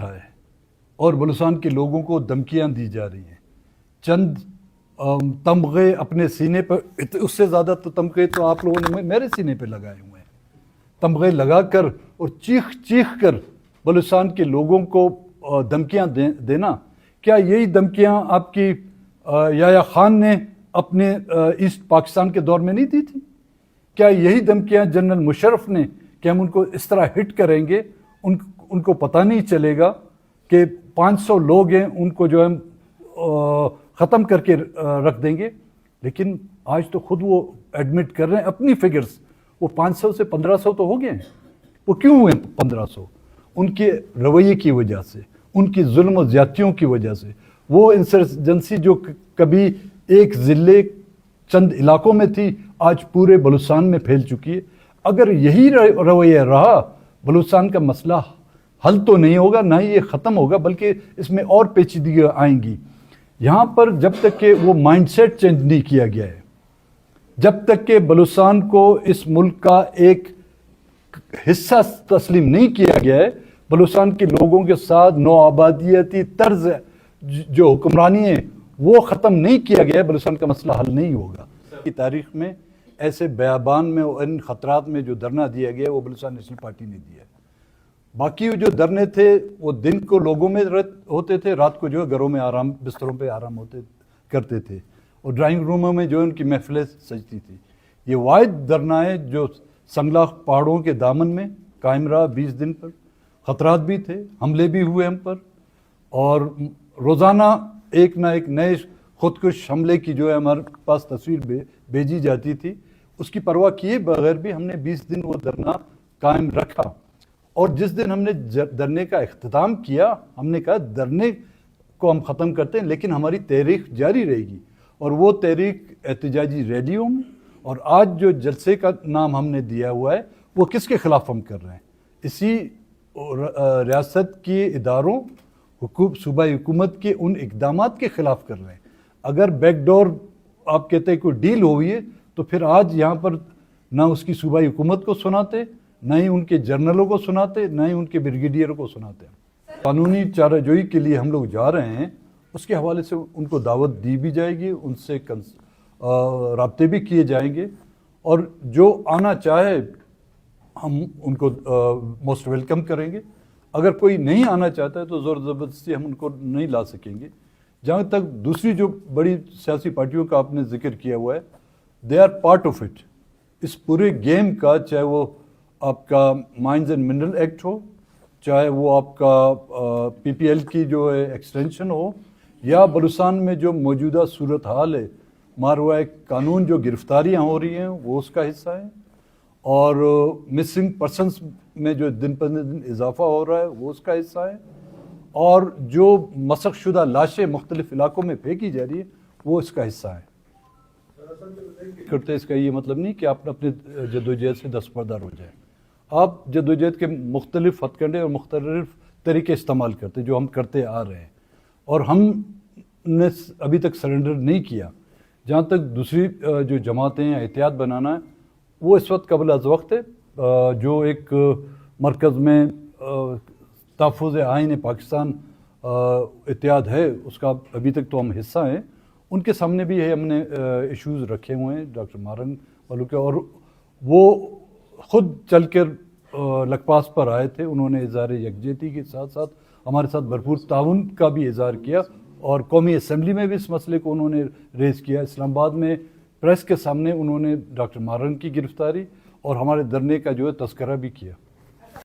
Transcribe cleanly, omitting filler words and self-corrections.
اٹھا ہے اور بلوچستان کے لوگوں کو دھمکیاں دی جا رہی ہیں. چند تمغے اپنے سینے پر، اس سے زیادہ تو تمغے تو آپ لوگوں نے میرے سینے پہ لگائے ہوئے ہیں. تمغے لگا کر اور چیخ چیخ کر بلوچستان کے لوگوں کو دھمکیاں دینا، کیا یہی دھمکیاں آپ کی یحییٰ خان نے اپنے ایسٹ پاکستان کے دور میں نہیں دی تھی؟ کیا یہی دھمکیاں جنرل مشرف نے کہ ہم ان کو اس طرح ہٹ کریں گے، ان کو پتہ نہیں چلے گا کہ 500 لوگ ہیں، ان کو جو ہے ختم کر کے رکھ دیں گے؟ لیکن آج تو خود وہ ایڈمٹ کر رہے ہیں اپنی فگرز، وہ 500 سے 1500 تو ہو گئے ہیں. وہ کیوں ہوئے 1500؟ ان کے رویے کی وجہ سے، ان کی ظلم و زیادتیوں کی وجہ سے. وہ انسرجنسی جو کبھی ایک ضلع چند علاقوں میں تھی، آج پورے بلوچستان میں پھیل چکی ہے. اگر یہی رویہ رہا، بلوچستان کا مسئلہ حل تو نہیں ہوگا، نہ ہی یہ ختم ہوگا، بلکہ اس میں اور پیچیدگیاں آئیں گی. یہاں پر جب تک کہ وہ مائنڈ سیٹ چینج نہیں کیا گیا ہے، جب تک کہ بلوچستان کو اس ملک کا ایک حصہ تسلیم نہیں کیا گیا ہے، بلوچستان کے لوگوں کے ساتھ نو آبادیتی طرز جو حکمرانی ہے وہ ختم نہیں کیا گیا ہے، بلوچستان کا مسئلہ حل نہیں ہوگا. کی تاریخ میں ایسے بیابان میں اور ان خطرات میں جو دھرنا دیا گیا وہ بلوچستان نیشنل پارٹی نے دیا ہے. باقی جو دھرنے تھے وہ دن کو لوگوں میں ہوتے تھے، رات کو جو ہے گھروں میں آرام، بستروں پہ آرام کرتے تھے، اور ڈرائنگ روموں میں جو ان کی محفلیں سجتی تھی. یہ واحد دھرنا ہے جو سنگلاخ پہاڑوں کے دامن میں قائم رہا 20 دن پر. خطرات بھی تھے، حملے بھی ہوئے ہم پر، اور روزانہ ایک نہ ایک نئے خودکش حملے کی جو ہے ہمارے پاس تصویر بھیجی جاتی تھی. اس کی پرواہ کیے بغیر بھی ہم نے 20 دن وہ دھرنا قائم رکھا. اور جس دن ہم نے دھرنے کا اختتام کیا، ہم نے کہا دھرنے کو ہم ختم کرتے ہیں لیکن ہماری تحریک جاری رہے گی، اور وہ تحریک احتجاجی ریلیوں میں. اور آج جو جلسے کا نام ہم نے دیا ہوا ہے وہ کس کے خلاف ہم کر رہے ہیں؟ اسی ریاست کے اداروں، صوبائی حکومت کے ان اقدامات کے خلاف کر رہے ہیں. اگر بیک ڈور آپ کہتے ہیں کوئی ڈیل ہوئی ہے تو پھر آج یہاں پر نہ اس کی صوبائی حکومت کو سناتے، نہ ہی ان کے جرنلوں کو سناتے، نہ ہی ان کے بریگیڈیئروں کو سناتے. قانونی چارہ جوئی کے لیے ہم لوگ جا رہے ہیں، اس کے حوالے سے ان کو دعوت دی بھی جائے گی، ان سے رابطے بھی کیے جائیں گے، اور جو آنا چاہے ہم ان کو موسٹ ویلکم کریں گے. اگر کوئی نہیں آنا چاہتا ہے تو زور زبردستی ہم ان کو نہیں لا سکیں گے. جہاں تک دوسری جو بڑی سیاسی پارٹیوں کا آپ نے ذکر کیا ہوا ہے، they are part of it, اس پورے گیم کا، چاہے وہ آپ کا مائنز اینڈ منرل ایکٹ ہو، چاہے وہ آپ کا پی پی ایل کی جو ہے ایکسٹینشن ہو، یا بلوچستان میں جو موجودہ صورتحال ہے، ماروا قانون جو گرفتاریاں ہو رہی ہیں وہ اس کا حصہ ہے، اور مسنگ پرسنس میں جو دن پر دن اضافہ ہو رہا ہے وہ اس کا حصہ ہے، اور جو مسخ شدہ لاشیں مختلف علاقوں میں پھینکی جا رہی ہے وہ اس کا حصہ ہے. کرتے اس کا یہ مطلب نہیں کہ آپ اپنے جدوجہد سے دستبردار ہو جائیں. آپ جدوجہد کے مختلف ہتھ کنڈے اور مختلف طریقے استعمال کرتے جو ہم کرتے آ رہے ہیں، اور ہم نے ابھی تک سرنڈر نہیں کیا. جہاں تک دوسری جو جماعتیں احتیاط بنانا ہے، وہ اس وقت قبل از وقت ہے. جو ایک مرکز میں تحفظ آئین پاکستان اتحاد ہے، اس کا ابھی تک تو ہم حصہ ہیں. ان کے سامنے بھی ہم نے ایشوز رکھے ہوئے ہیں ڈاکٹر مارنگ والوں کے، اور وہ خود چل کر لکپاس پر آئے تھے. انہوں نے اظہار یکجہتی کے ساتھ ساتھ ہمارے ساتھ بھرپور تعاون کا بھی اظہار کیا، اور قومی اسمبلی میں بھی اس مسئلے کو انہوں نے ریز کیا. اسلام آباد میں پریس کے سامنے انہوں نے ڈاکٹر مارن کی گرفتاری اور ہمارے دھرنے کا جو ہے تذکرہ بھی کیا.